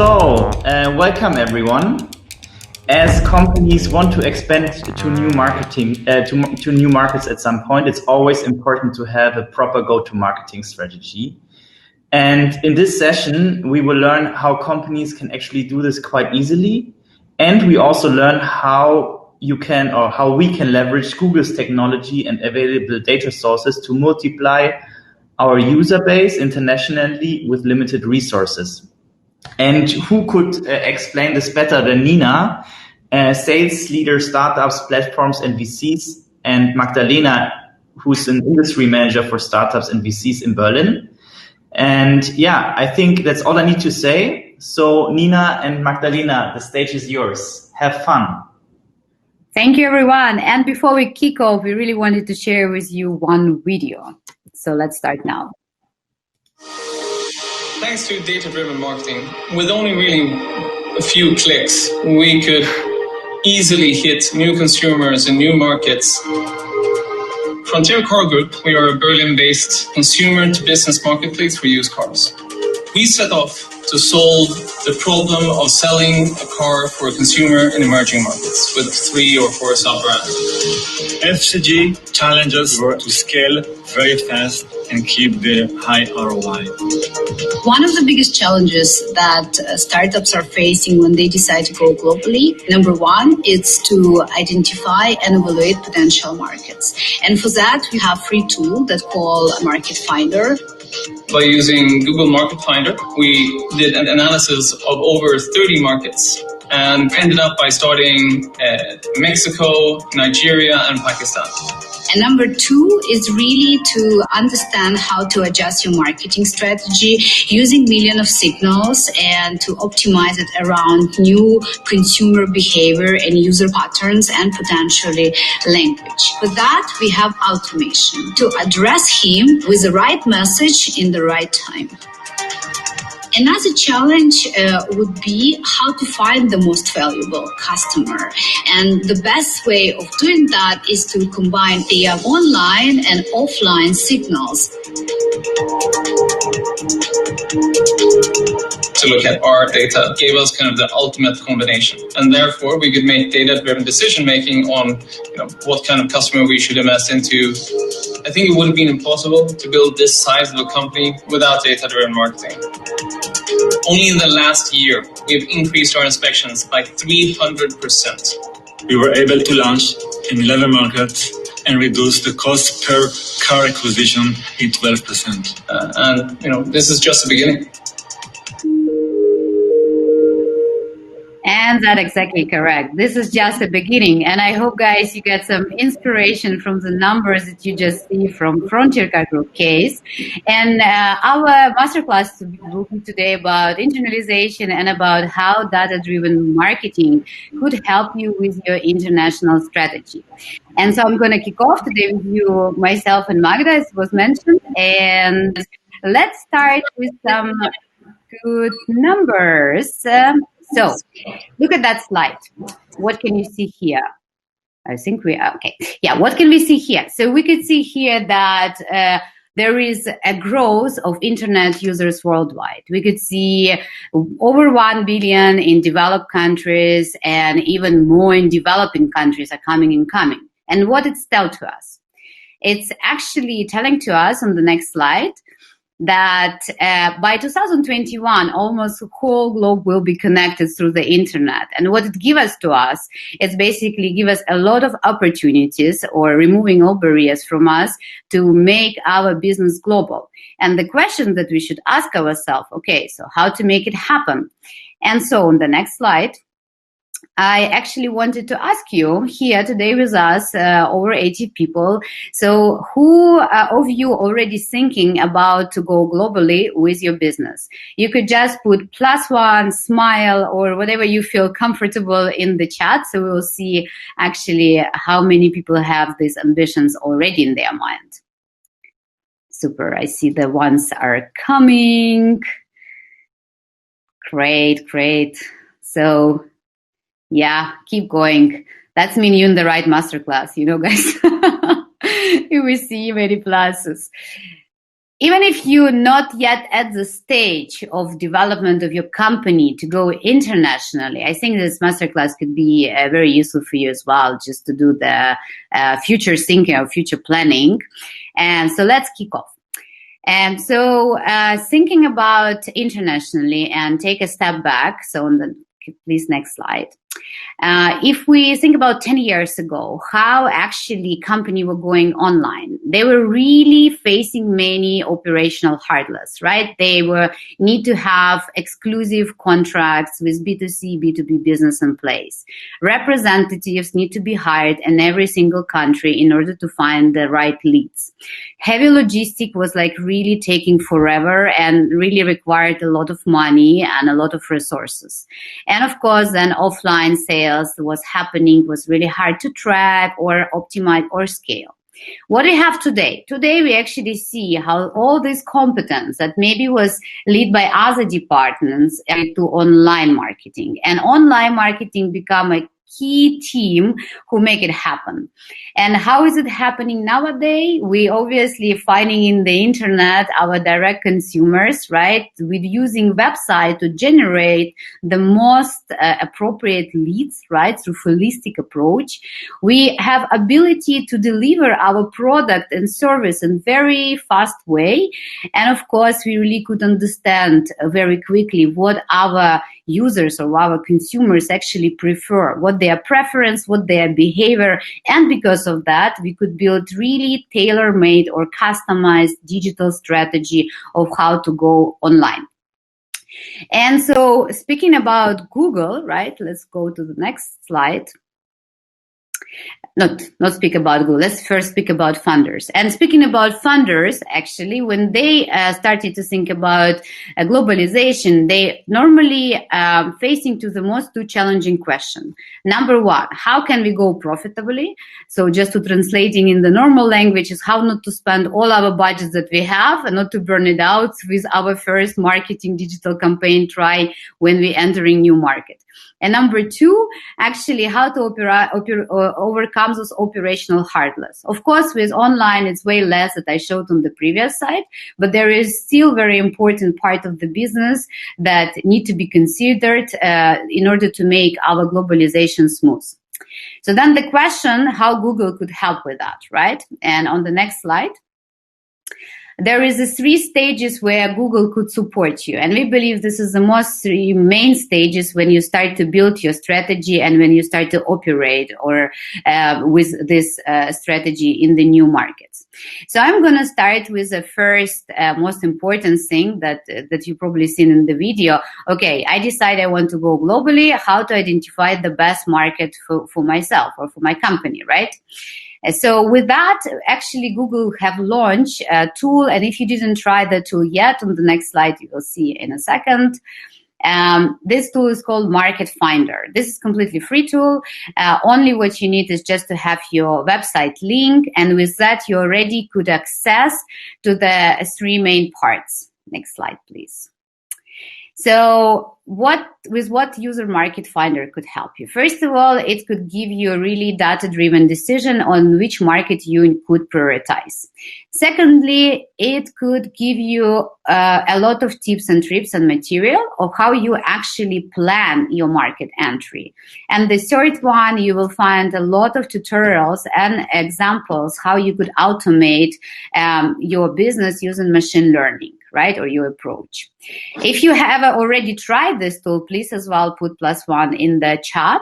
Welcome everyone. As companies want to expand to new marketing, to new markets at some point, it's always important to have a proper go-to-marketing strategy. And in this session, we will learn how companies can actually do this quite easily. And we also learn how we can leverage Google's technology and available data sources to multiply our user base internationally with limited resources. And who could explain this better than Nina, sales leader, startups, platforms, and VCs, and Magdalena, who's an industry manager for startups and VCs in Berlin. And yeah, I think that's all I need to say. So Nina and Magdalena, the stage is yours. Have fun. Thank you, everyone. And before we kick off, we really wanted to share with you one video. So let's start now. Thanks to data-driven marketing, with only really a few clicks, we could easily hit new consumers in new markets. Frontier Car Group, we are a Berlin-based consumer-to-business marketplace for used cars. We set off to solve the problem of selling a car for a consumer in emerging markets with 3 or 4 sub-brands. FCG challenges to scale very fast and keep the high ROI. One of the biggest challenges that startups are facing when they decide to go globally, number one, is to identify and evaluate potential markets. And for that, we have a free tool that's called Market Finder. By using Google Market Finder, we did an analysis of over 30 markets and ended up by starting Mexico, Nigeria, and Pakistan. And number two is really to understand how to adjust your marketing strategy using millions of signals and to optimize it around new consumer behavior and user patterns and potentially language. For that, we have automation to address him with the right message in the right time. Another challenge would be how to find the most valuable customer. And the best way of doing that is to combine the online and offline signals. To look at our data gave us kind of the ultimate combination. And therefore, we could make data-driven decision-making on what kind of customer we should invest into. I think it would have been impossible to build this size of a company without data-driven marketing. Only in the last year, we've increased our inspections by 300%. We were able to launch in 11 markets and reduce the cost per car acquisition in 12%. And this is just the beginning. And that's exactly correct. This is just the beginning. And I hope, guys, you get some inspiration from the numbers that you just see from Frontier Car Group case. And our masterclass will be today about internalization and about how data-driven marketing could help you with your international strategy. And so I'm going to kick off today with you, myself and Magda, as was mentioned. And let's start with some good numbers. So look at that slide. What can you see here? I think we are okay. Yeah, what can we see here? So we could see here that there is a growth of internet users worldwide. We could see over 1 billion in developed countries and even more in developing countries are coming. And what it's tell to us? It's actually telling to us on the next slide that by 2021, almost the whole globe will be connected through the internet. And what it gives to us is basically give us a lot of opportunities or removing all barriers from us to make our business global. And the question that we should ask ourselves, okay, so how to make it happen? And so on the next slide, I actually wanted to ask you here today with us, over 80 people. So who of you already thinking about to go globally with your business? You could just put +1, smile, or whatever you feel comfortable in the chat. So we will see actually how many people have these ambitions already in their mind. Super. I see the ones are coming. Great. So yeah, keep going. That's mean you're in the right masterclass, guys. We see many pluses. even if you're not yet at the stage of development of your company to go internationally, I think this masterclass could be very useful for you as well, just to do the future thinking or future planning. And so let's kick off. And so thinking about internationally and take a step back. So on the, please, next slide. If we think about 10 years ago, how actually companies were going online, they were really facing many operational hurdles, right? They need to have exclusive contracts with B2C, B2B business in place. Representatives need to be hired in every single country in order to find the right leads. Heavy logistic was like really taking forever and really required a lot of money and a lot of resources. And of course, then offline sales was really hard to track or optimize or scale. What we have today? Today we actually see how all this competence that maybe was led by other departments to online marketing, and online marketing become a key team who make it happen. And how is it happening nowadays? We obviously finding in the internet our direct consumers, right? With using website to generate the most appropriate leads, right? Through holistic approach. We have ability to deliver our product and service in very fast way. And of course, we really could understand very quickly what our users or our consumers actually prefer, what their preference, what their behavior. And because of that, we could build really tailor-made or customized digital strategy of how to go online. And so speaking about Google, right, let's go to the next slide. Not speak about Google. Let's first speak about funders. And speaking about funders, actually, when they started to think about globalization, they normally facing to the most two challenging questions. Number one, how can we go profitably? So just to translating in the normal language is how not to spend all our budgets that we have and not to burn it out with our first marketing digital campaign try when we entering new market. And number two, actually how to overcome those operational hurdles. Of course, with online, it's way less that I showed on the previous slide, but there is still very important part of the business that need to be considered in order to make our globalization smooth. So then the question, how Google could help with that, right? And on the next slide. There is 3 stages where Google could support you. And we believe this is the most 3 main stages when you start to build your strategy and when you start to operate or with this strategy in the new markets. So I'm going to start with the first most important thing that you probably seen in the video. Okay, I decide I want to go globally. How to identify the best market for myself or for my company, right? So with that, actually, Google have launched a tool. And if you didn't try the tool yet, on the next slide, you will see in a second. This tool is called Market Finder. This is completely free tool. Only what you need is just to have your website link. And with that, you already could access to the 3 main parts. Next slide, please. So what user market finder could help you? First of all, it could give you a really data-driven decision on which market you could prioritize. Secondly, it could give you a lot of tips and tricks and material of how you actually plan your market entry. And the third one, you will find a lot of tutorials and examples how you could automate your business using machine learning, right, or your approach. If you have already tried this tool, please as well put +1 in the chat.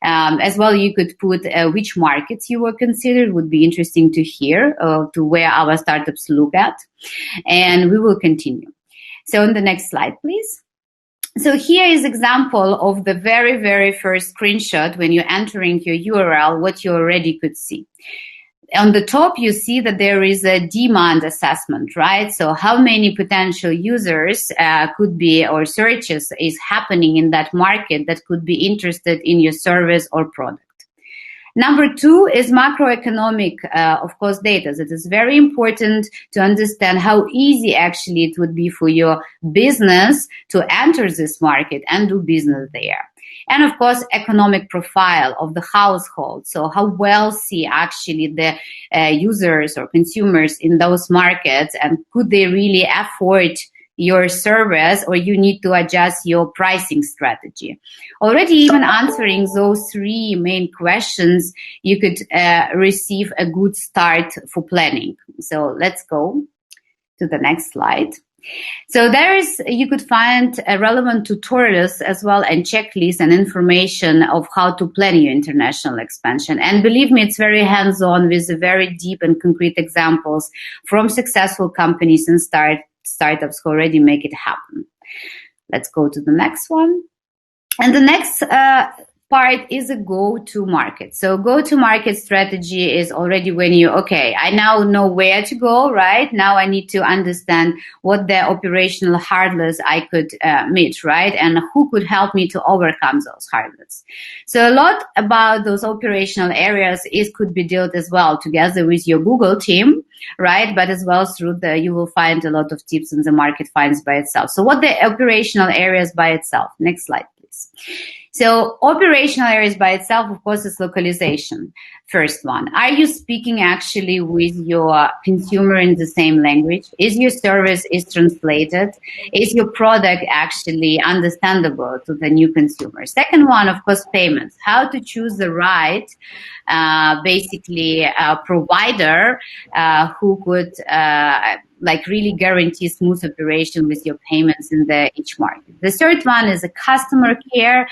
As well, you could put which markets you were considered. Would be interesting to hear to where our startups look at. And we will continue. So on the next slide, please. So here is example of the very, very first screenshot when you're entering your URL, what you already could see. On the top, you see that there is a demand assessment, right? So how many potential users could be or searches is happening in that market that could be interested in your service or product. Number 2 is macroeconomic, of course, data. It is very important to understand how easy actually it would be for your business to enter this market and do business there. And of course, economic profile of the household. So how wealthy actually the users or consumers in those markets, and could they really afford your service, or you need to adjust your pricing strategy. Already even answering those three main questions, you could receive a good start for planning. So let's go to the next slide. So you could find relevant tutorials as well, and checklists and information of how to plan your international expansion. And believe me, it's very hands-on with very deep and concrete examples from successful companies and startups who already make it happen. Let's go to the next one. And the next part is a go-to-market. So go-to-market strategy is already when I now know where to go, right? Now I need to understand what the operational hurdles I could meet, right? And who could help me to overcome those hurdles. So a lot about those operational areas could be dealt as well together with your Google team, right? But as well you will find a lot of tips in the market finds by itself. So what the operational areas by itself? Next slide, please. So operational areas by itself, of course, is localization. First one, are you speaking actually with your consumer in the same language? Is your service translated? Is your product actually understandable to the new consumer? Second one, of course, payments. How to choose the right, provider who could really guarantee smooth operation with your payments in each market. The third one is a customer care.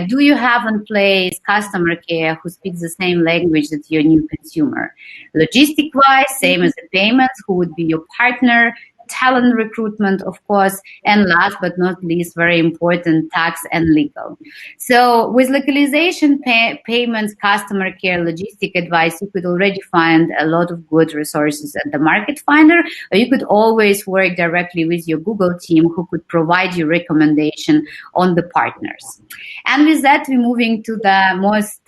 Do you have in place customer care who speaks the same language that your new consumer? Logistic-wise, same as the payments, who would be your partner? Talent recruitment, of course, and last but not least, very important, tax and legal. So with localization, payments, customer care, logistic advice, you could already find a lot of good resources at the Market Finder, or you could always work directly with your Google team who could provide you recommendation on the partners. And with that, we're moving to the most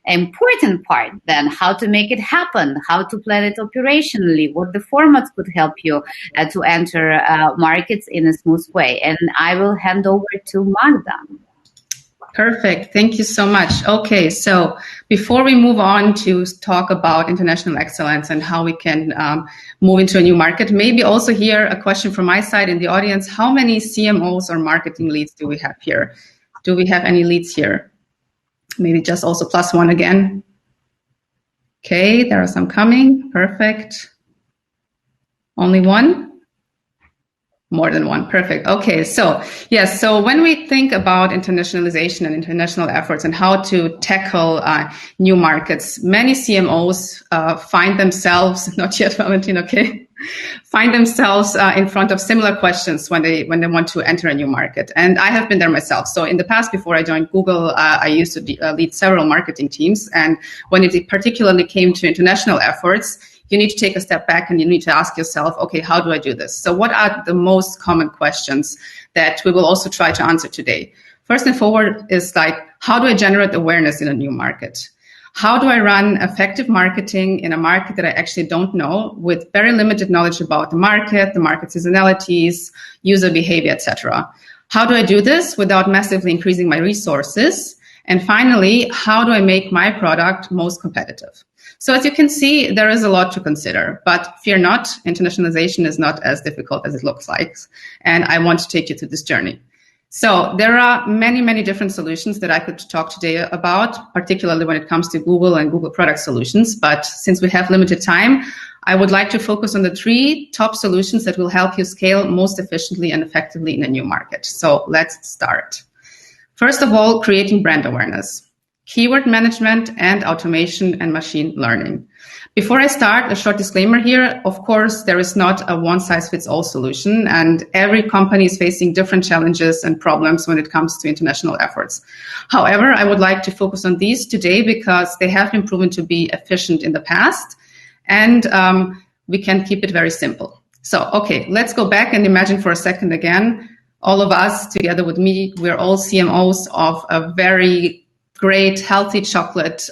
important part then, how to make it happen, how to plan it operationally, what the formats could help you to enter markets in a smooth way. And I will hand over to Magda. Perfect. Thank you so much. Okay, so before we move on to talk about international excellence and how we can move into a new market, maybe also here a question from my side in the audience. How many CMOs or marketing leads do we have here? Do we have any leads here? Maybe just also +1 again. Okay, there are some coming. Perfect. Only one? More than one. Perfect. Okay. So yes. So when we think about internationalization and international efforts and how to tackle new markets, many CMOs find themselves, not yet, Valentin, okay, find themselves in front of similar questions when they want to enter a new market. And I have been there myself. So in the past, before I joined Google, I used to lead several marketing teams. And when it particularly came to international efforts, you need to take a step back and you need to ask yourself, okay, how do I do this? So what are the most common questions that we will also try to answer today? First and forward is how do I generate awareness in a new market? How do I run effective marketing in a market that I actually don't know, with very limited knowledge about the market seasonalities, user behavior, etc.? How do I do this without massively increasing my resources? And finally, how do I make my product most competitive? So as you can see, there is a lot to consider, but fear not, internationalization is not as difficult as it looks like. And I want to take you through this journey. So there are many, many different solutions that I could talk today about, particularly when it comes to Google and Google product solutions. But since we have limited time, I would like to focus on the 3 top solutions that will help you scale most efficiently and effectively in a new market. So let's start. First of all, creating brand awareness, keyword management, and automation and machine learning. Before I start, a short disclaimer here. Of course, there is not a one-size-fits-all solution, and every company is facing different challenges and problems when it comes to international efforts. However, I would like to focus on these today because they have been proven to be efficient in the past, and we can keep it very simple. So, okay, let's go back and imagine for a second again, all of us together with me, we're all CMOs of a very great, healthy chocolate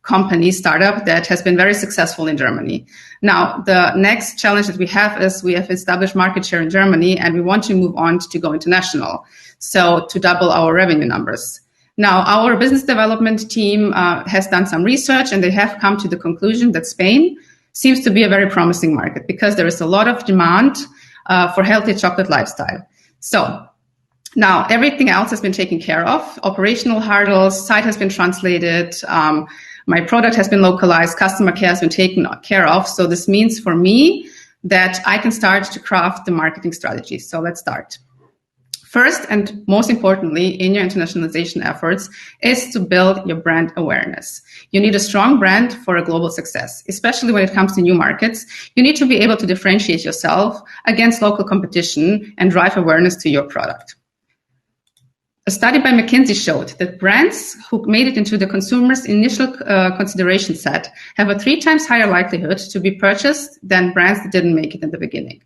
company startup that has been very successful in Germany. Now, the next challenge that we have is we have established market share in Germany and we want to move on to go international. So to double our revenue numbers. Now, our business development team has done some research, and they have come to the conclusion that Spain seems to be a very promising market because there is a lot of demand for healthy chocolate lifestyle. So now everything else has been taken care of. Operational hurdles, site has been translated, my product has been localized, customer care has been taken care of. So this means for me that I can start to craft the marketing strategy. So let's start. First, and most importantly, in your internationalization efforts is to build your brand awareness. You need a strong brand for a global success, especially when it comes to new markets. You need to be able to differentiate yourself against local competition and drive awareness to your product. A study by McKinsey showed that brands who made it into the consumer's initial consideration set have a 3 times higher likelihood to be purchased than brands that didn't make it in the beginning.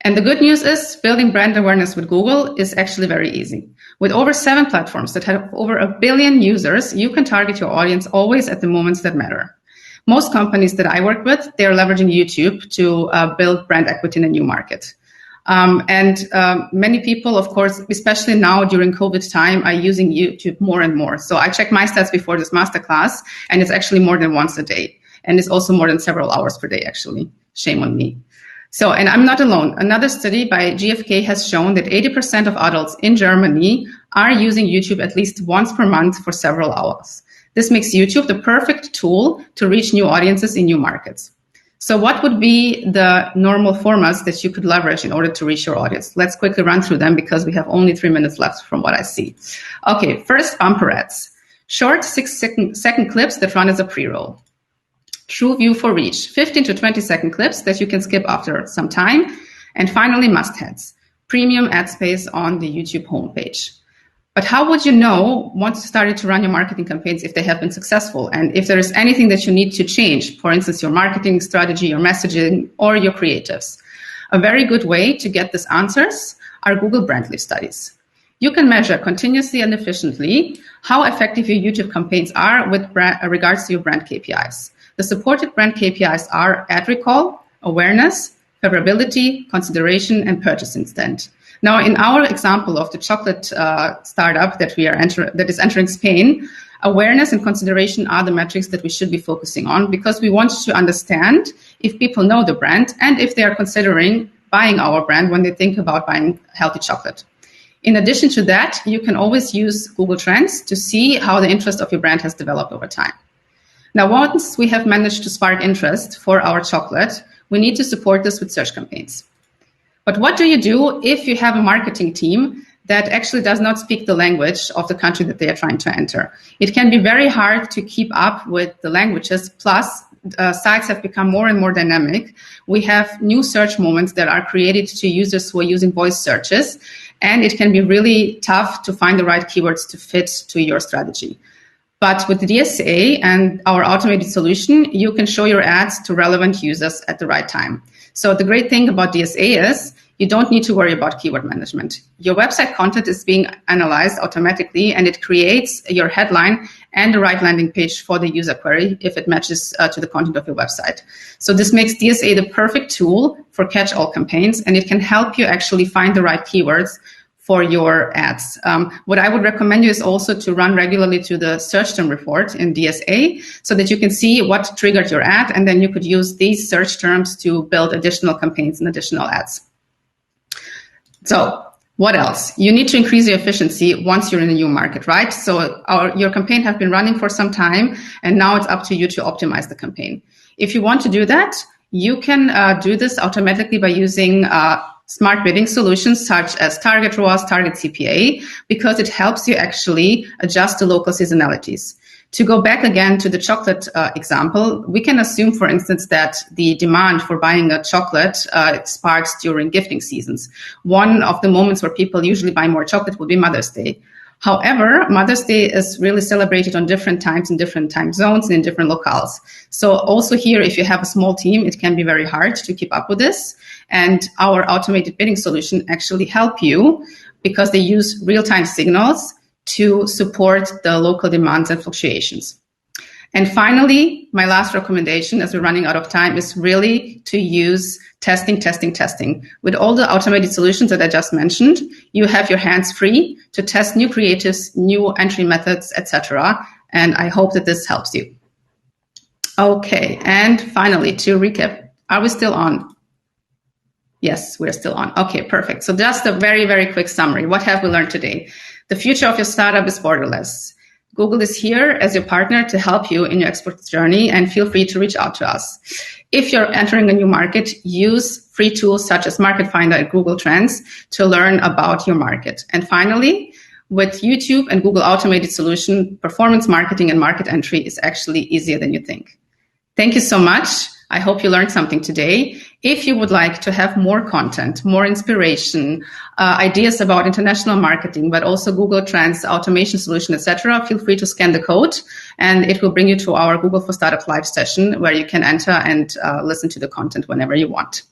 And the good news is building brand awareness with Google is actually very easy. With over 7 platforms that have over 1 billion users, you can target your audience always at the moments that matter. Most companies that I work with, they are leveraging YouTube to build brand equity in a new market. Many people, of course, especially now during COVID time, are using YouTube more and more. So I checked my stats before this masterclass, and it's actually more than once a day. And it's also more than several hours per day, actually. Shame on me. So, and I'm not alone. Another study by GfK has shown that 80% of adults in Germany are using YouTube at least once per month for several hours. This makes YouTube the perfect tool to reach new audiences in new markets. So what would be the normal formats that you could leverage in order to reach your audience? Let's quickly run through them because we have only 3 minutes left from what I see. Okay, first, bumper ads. Short 6-second clips that run as a pre-roll. True view for reach, 15 to 20-second clips that you can skip after some time. And finally, must-haves, premium ad space on the YouTube homepage. But how would you know once you started to run your marketing campaigns if they have been successful and if there is anything that you need to change, for instance, your marketing strategy, your messaging, or your creatives? A very good way to get these answers are Google brand lift studies. You can measure continuously and efficiently how effective your YouTube campaigns are with regards to your brand KPIs. The supported brand KPIs are ad recall, awareness, favorability, consideration, and purchase intent. Now, in our example of the chocolate startup that is entering Spain, awareness and consideration are the metrics that we should be focusing on because we want to understand if people know the brand and if they are considering buying our brand when they think about buying healthy chocolate. In addition to that, you can always use Google Trends to see how the interest of your brand has developed over time. Now, once we have managed to spark interest for our chocolate, we need to support this with search campaigns. But what do you do if you have a marketing team that actually does not speak the language of the country that they are trying to enter? It can be very hard to keep up with the languages. Plus, sites have become more and more dynamic. We have new search moments that are created to users who are using voice searches, and it can be really tough to find the right keywords to fit to your strategy. But with the DSA and our automated solution, you can show your ads to relevant users at the right time. So the great thing about DSA is you don't need to worry about keyword management. Your website content is being analyzed automatically, and it creates your headline and the right landing page for the user query if it matches to the content of your website. So this makes DSA the perfect tool for catch-all campaigns, and it can help you actually find the right keywords for your ads. What I would recommend you is also to run regularly to the search term report in DSA so that you can see what triggered your ad, and then you could use these search terms to build additional campaigns and additional ads. So what else? You need to increase your efficiency once you're in a new market, right? So your campaign has been running for some time, and now it's up to you to optimize the campaign. If you want to do that, you can do this automatically by using smart bidding solutions such as Target ROAS, Target CPA, because it helps you actually adjust to local seasonalities. To go back again to the chocolate example, we can assume, for instance, that the demand for buying a chocolate sparks during gifting seasons. One of the moments where people usually buy more chocolate will be Mother's Day. However, Mother's Day is really celebrated on different times in different time zones and in different locales. So also here, if you have a small team, it can be very hard to keep up with this. And our automated bidding solution actually help you because they use real-time signals to support the local demands and fluctuations. And finally, my last recommendation, as we're running out of time, is really to use testing. With all the automated solutions that I just mentioned, you have your hands free to test new creatives, new entry methods, etc. And I hope that this helps you. Okay, and finally, to recap, are we still on? Yes, we're still on. Okay, perfect. So just a very, very quick summary. What have we learned today? The future of your startup is borderless. Google is here as your partner to help you in your export journey, and feel free to reach out to us. If you're entering a new market, use free tools such as Market Finder and Google Trends to learn about your market. And finally, with YouTube and Google Automated Solution, performance marketing and market entry is actually easier than you think. Thank you so much. I hope you learned something today. If you would like to have more content, more inspiration, ideas about international marketing, but also Google Trends, automation solution, etc., feel free to scan the code, and it will bring you to our Google for Startups live session where you can enter and listen to the content whenever you want.